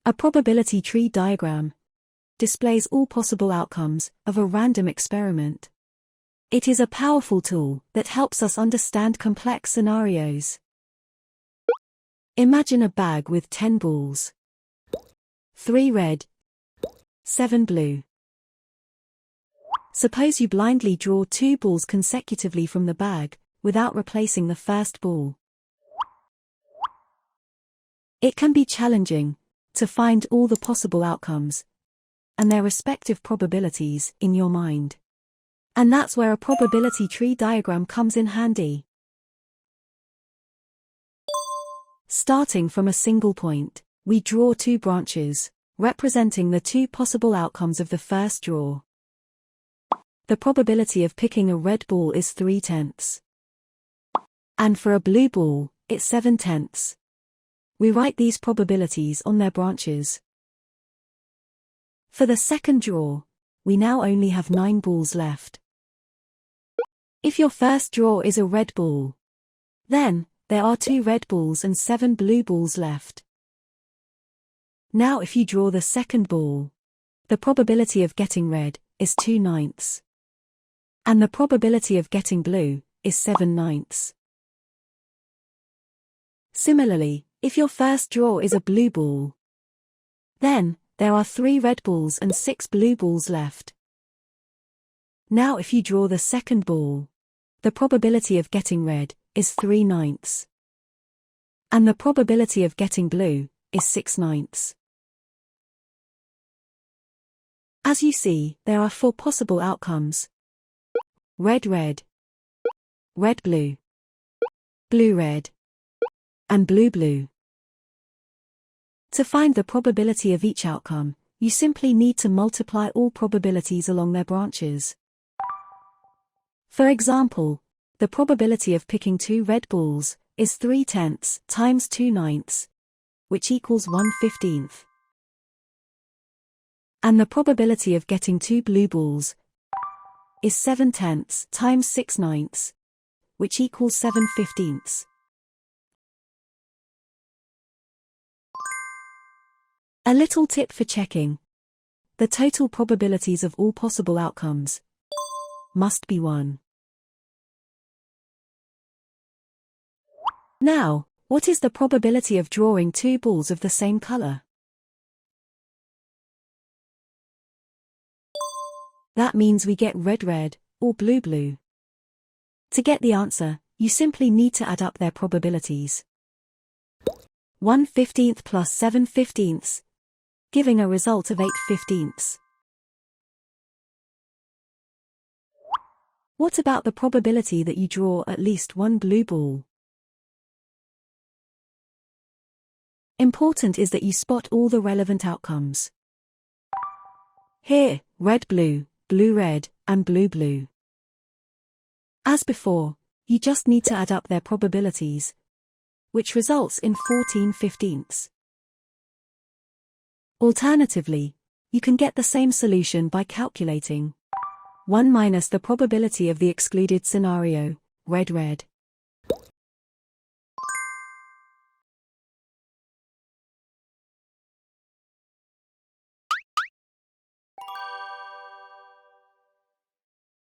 A probability tree diagram displays all possible outcomes of a random experiment. It is a powerful tool that helps us understand complex scenarios. Imagine a bag with 10 balls. 3 red, 7 blue. Suppose you blindly draw 2 balls consecutively from the bag, without replacing the first ball. It can be challenging to find all the possible outcomes and their respective probabilities in your mind. And that's where a probability tree diagram comes in handy. Starting from a single point, we draw 2 branches, representing the 2 possible outcomes of the first draw. The probability of picking a red ball is 3/10. And for a blue ball, it's 7/10. We write these probabilities on their branches. For the second draw, we now only have 9 balls left. If your first draw is a red ball, then there are 2 red balls and 7 blue balls left. Now if you draw the second ball, the probability of getting red is 2/9. And the probability of getting blue is 7/9. Similarly, if your first draw is a blue ball, then there are 3 red balls and 6 blue balls left. Now if you draw the second ball, the probability of getting red is 3/9. And the probability of getting blue is 6/9. As you see, there are 4 possible outcomes: red-red, red-blue, blue-red, and blue-blue. To find the probability of each outcome, you simply need to multiply all probabilities along their branches. For example, the probability of picking 2 red balls is 3/10 times 2/9, which equals 1/15. And the probability of getting 2 blue balls is 7/10 times 6/9, which equals 7/15. A little tip for checking: the total probabilities of all possible outcomes must be 1. Now, what is the probability of drawing 2 balls of the same color? That means we get red-red or blue-blue. To get the answer, you simply need to add up their probabilities. 1/15 plus 7/15, giving a result of 8/15. What about the probability that you draw at least 1 blue ball? Important is that you spot all the relevant outcomes. Here, red-blue, blue-red, and blue-blue. As before, you just need to add up their probabilities, which results in 14/15. Alternatively, you can get the same solution by calculating 1 minus the probability of the excluded scenario, red-red.